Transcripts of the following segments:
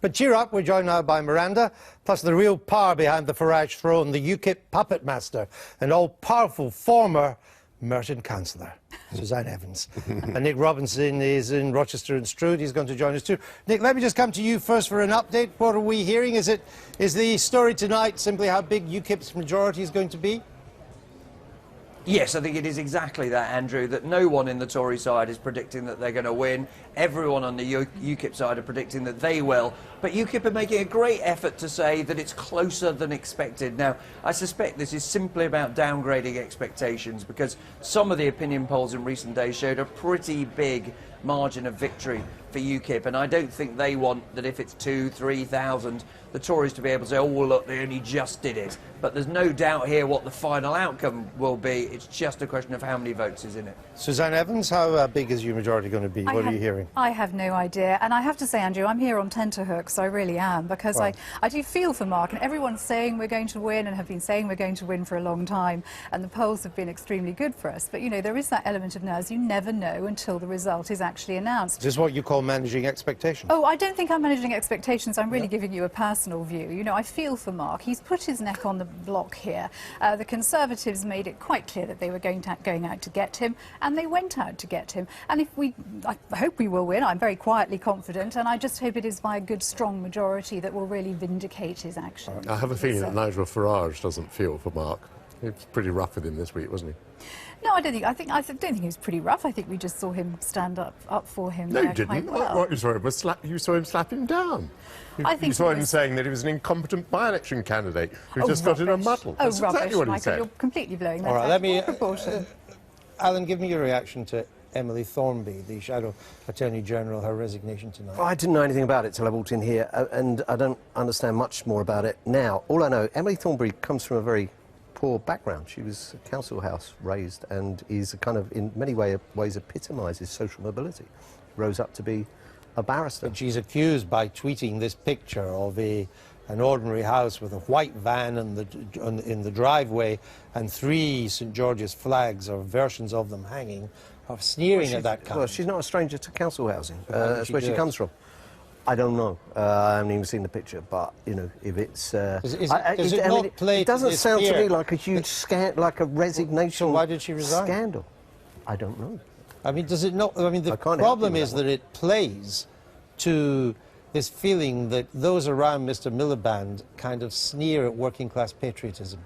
But cheer up, we're joined now by Miranda, plus the real power behind the Farage throne, the UKIP puppet master, and all-powerful former Merton councillor, Suzanne Evans. And Nick Robinson is in Rochester and Stroud. He's going to join us too. Nick, let me just come to you first for an update. What are we hearing? Is the story tonight simply how big UKIP's majority is going to be? Yes, I think it is exactly that, Andrew, that no one in the Tory side is predicting that they're going to win. Everyone on the UKIP side are predicting that they will. But UKIP are making a great effort to say that it's closer than expected. Now, I suspect this is simply about downgrading expectations, because some of the opinion polls in recent days showed a pretty big margin of victory for UKIP, and I don't think they want that if it's 2,000, 3,000, the Tories to be able to say, oh, well, look, they only just did it. But there's no doubt here what the final outcome will be. It's just a question of how many votes is in it. Suzanne Evans, how big is your majority going to be? What are you hearing? I have no idea. And I have to say, Andrew, I'm here on tenterhooks, I really am, because I do feel for Mark, and everyone's saying we're going to win and have been saying we're going to win for a long time, and the polls have been extremely good for us. But, you know, there is that element of nerves. You never know until the result is actually announced. Is this what you call managing expectations? Oh, I don't think I'm managing expectations. I'm really giving you a personal view. You know, I feel for Mark. He's put his neck on the block here. The Conservatives made it quite clear that they were going out to get him, and they went out to get him. And I hope we will win. I'm very quietly confident, and I just hope it is by a good, strong majority that will really vindicate his actions. I have a feeling that Nigel Farage doesn't feel for Mark. He was pretty rough with him this week, wasn't he? No, I don't think. I don't think he was pretty rough. I think we just saw him stand up for him. No, you didn't. Quite well. What you saw him was you saw him slap him down. You saw him saying that he was an incompetent by-election candidate who just got in a muddle. Oh, That's rubbish, exactly what he Michael, said. you're completely blowing that All right, out let me. of proportion. Alan, give me your reaction to Emily Thornby, the Shadow Attorney General, her resignation tonight. I didn't know anything about it till I walked in here, and I don't understand much more about it now. All I know, Emily Thornby comes from a very poor background. She was council house raised and is a kind of, in many ways, epitomises social mobility. Rose up to be a barrister. But she's accused by tweeting this picture of an ordinary house with a white van in the driveway and 3 St George's flags or versions of them hanging, of sneering at that kind. Well, she's not a stranger to council housing. That's where she comes from. I don't know. I haven't even seen the picture, but you know, if it's, it doesn't sound to me like a huge like a resignation. So why did she resign? Scandal. I don't know. I mean, does it not? I mean, the problem is that it plays to this feeling that those around Mr. Miliband kind of sneer at working-class patriotism.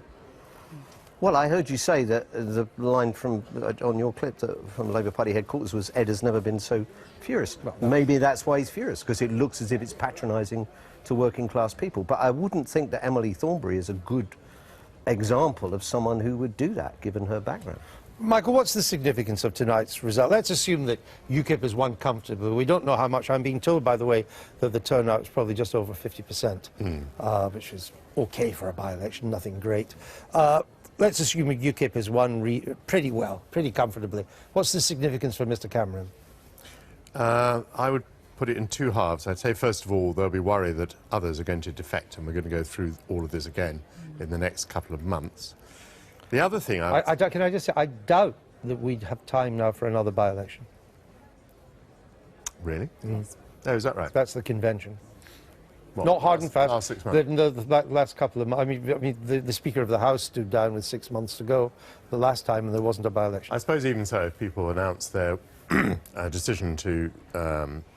Well, I heard you say that the line from on your clip from Labour Party headquarters was Ed has never been so furious. Well, maybe that's why he's furious, because it looks as if it's patronising to working-class people. But I wouldn't think that Emily Thornby is a good example of someone who would do that, given her background. Michael, what's the significance of tonight's result? Let's assume that UKIP has won comfortably. We don't know how much. I'm being told, by the way, that the turnout is probably just over 50%, which is OK for a by-election, nothing great. Let's assume UKIP has won pretty well, pretty comfortably. What's the significance for Mr. Cameron? I would put it in 2 halves. I'd say, first of all, there'll be worry that others are going to defect, and we're going to go through all of this again in the next couple of months. The other thing can I just say, I doubt that we'd have time now for another by-election. Really? Yes. Oh, is that right? That's the convention. What, not hard and fast. Last 6 months. The last couple of months. I mean, the Speaker of the House stood down with 6 months to go the last time, and there wasn't a by-election. I suppose even so, if people announce their decision to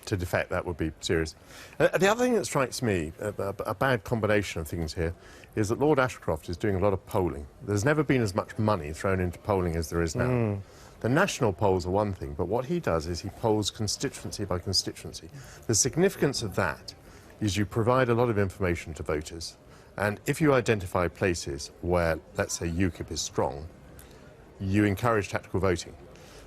defect, that would be serious. The other thing that strikes me, a bad combination of things here, is that Lord Ashcroft is doing a lot of polling. There's never been as much money thrown into polling as there is now. The national polls are one thing, but what he does is he polls constituency by constituency. The significance of that is you provide a lot of information to voters, and if you identify places where, let's say, UKIP is strong, you encourage tactical voting.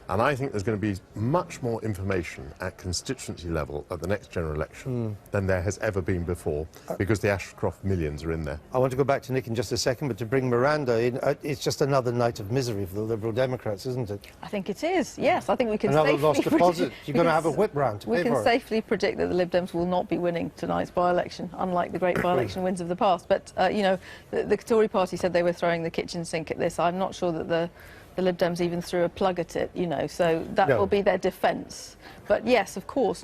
And I think there's going to be much more information at constituency level at the next general election than there has ever been before, because the Ashcroft millions are in there. I want to go back to Nick in just a second, but to bring Miranda in, it's just another night of misery for the Liberal Democrats, isn't it? I think it is, yes. I think we can another safely lost deposit. You're going to have a whip round to pay for it. We can safely predict that the Lib Dems will not be winning tonight's by-election, unlike the great by-election wins of the past. But, you know, the Tory party said they were throwing the kitchen sink at this. I'm not sure that the the Lib Dems even threw a plug at it, you know, so that No. will be their defence. But yes, of course,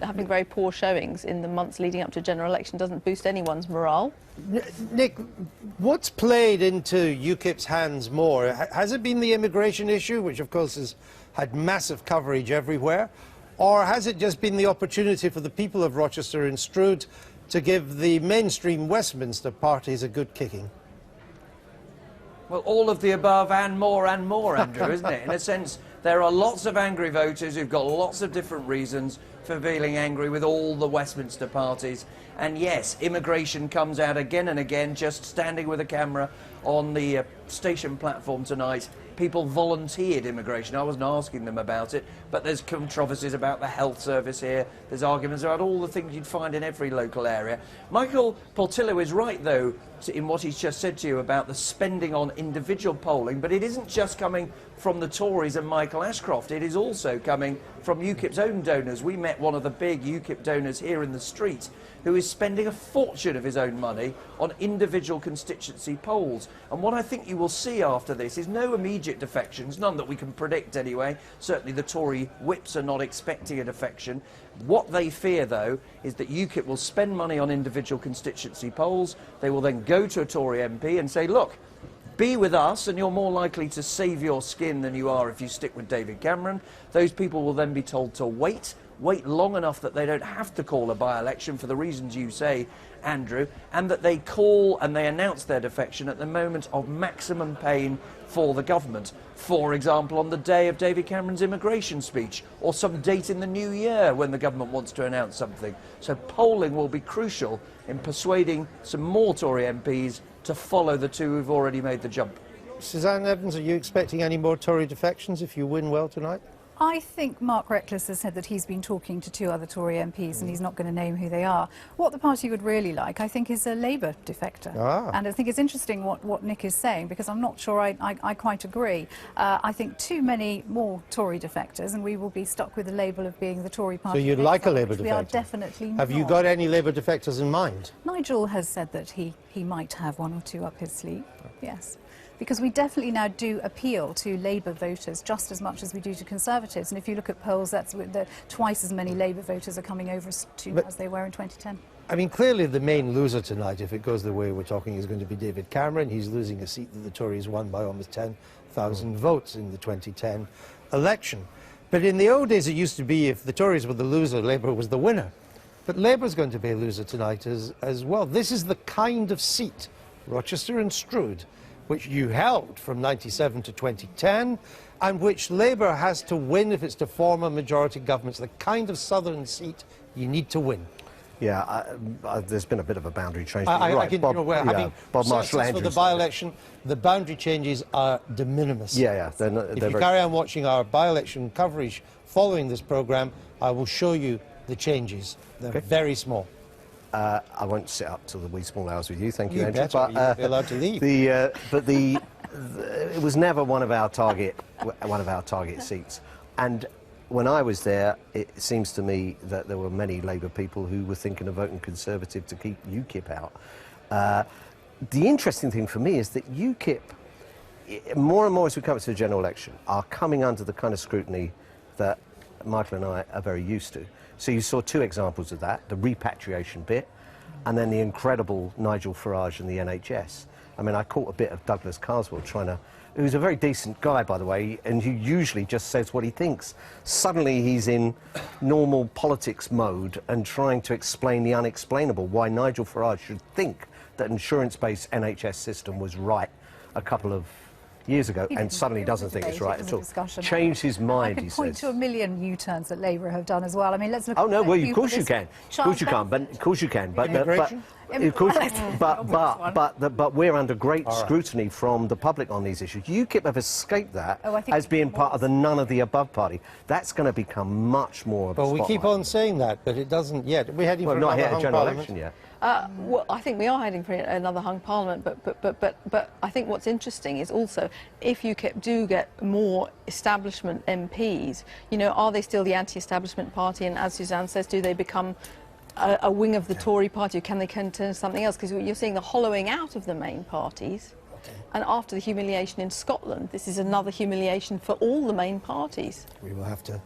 having very poor showings in the months leading up to a general election doesn't boost anyone's morale. Nick, what's played into UKIP's hands more? Has it been the immigration issue, which of course has had massive coverage everywhere, or has it just been the opportunity for the people of Rochester and Stroud to give the mainstream Westminster parties a good kicking? Well, all of the above and more, Andrew, isn't it? In a sense, there are lots of angry voters who've got lots of different reasons for feeling angry with all the Westminster parties. And yes, immigration comes out again and again, just standing with a camera on the station platform tonight. People volunteered immigration. I wasn't asking them about it, but there's controversies about the health service here. There's arguments about all the things you'd find in every local area. Michael Portillo is right, though, in what he's just said to you about the spending on individual polling, but it isn't just coming from the Tories and Michael Ashcroft. It is also coming from UKIP's own donors. We met one of the big UKIP donors here in the street who is spending a fortune of his own money on individual constituency polls. And what I think you will see after this is no immediate defections, none that we can predict anyway. Certainly the Tory whips are not expecting a defection. What they fear, though, is that UKIP will spend money on individual constituency polls. They will then go to a Tory MP and say, look, be with us and you're more likely to save your skin than you are if you stick with David Cameron. Those people will then be told to wait long enough that they don't have to call a by-election for the reasons you say, Andrew, and that they call and they announce their defection at the moment of maximum pain for the government. For example, on the day of David Cameron's immigration speech, or some date in the new year when the government wants to announce something. So polling will be crucial in persuading some more Tory MPs to follow the two who've already made the jump. Suzanne Evans, are you expecting any more Tory defections if you win well tonight? I think Mark Reckless has said that he's been talking to 2 other Tory MPs and he's not going to name who they are. What the party would really like, I think, is a Labour defector. And I think it's interesting what Nick is saying, because I'm not sure I quite agree. I think too many more Tory defectors and we will be stuck with the label of being the Tory party. So you'd like a Labour defector? We are definitely not. Have you got any Labour defectors in mind? Nigel has said that he might have 1 or 2 up his sleeve, yes. Because we definitely now do appeal to Labour voters just as much as we do to Conservatives. And if you look at polls, that's twice as many Labour voters are coming over as they were in 2010. I mean, clearly the main loser tonight, if it goes the way we're talking, is going to be David Cameron. He's losing a seat that the Tories won by almost 10,000 votes in the 2010 election. But in the old days, it used to be if the Tories were the loser, Labour was the winner. But Labour's going to be a loser tonight as well. This is the kind of seat, Rochester and Stroud, which you held from 97 to 2010, and which Labour has to win if it's to form a majority government. It's the kind of southern seat you need to win. Yeah, there's been a bit of a boundary change. Having Bob Marshall for Andrews the by-election, the boundary changes are de minimis. Yeah, they're if you carry on watching our by-election coverage following this programme, I will show you the changes. They're very small. I won't sit up till the wee small hours with you, thank you, Andrew. Better, you'll be allowed to leave. It was never one of our target seats, and when I was there, it seems to me that there were many Labour people who were thinking of voting Conservative to keep UKIP out. The interesting thing for me is that UKIP, more and more as we come to the general election, are coming under the kind of scrutiny that Michael and I are very used to. So you saw 2 examples of that, the repatriation bit, and then the incredible Nigel Farage and the NHS. I mean, I caught a bit of Douglas Carswell who's a very decent guy, by the way, and who usually just says what he thinks. Suddenly he's in normal politics mode and trying to explain the unexplainable, why Nigel Farage should think that insurance-based NHS system was right a couple of years ago, and suddenly doesn't think it's right at all. Changed his mind, he says. I can point to a million U-turns that Labour have done as well. I mean, let's look. Oh no, well, of course you can. Of course you can. But of course you can. But but we're under great scrutiny from the public on these issues. UKIP have escaped that as being part of the none of the above party. That's going to become much more of a spotlight. Well, we keep on saying that, but it doesn't yet. We're heading for not another yet hung general parliament. election yet. Well, I think we are heading for another hung parliament, but I think what's interesting is also if UKIP do get more establishment MPs, you know, are they still the anti-establishment party? And as Suzanne says, do they become a wing of the Tory party, or can they turn to something else? Because you're seeing the hollowing out of the main parties. And after the humiliation in Scotland, this is another humiliation for all the main parties. We will have to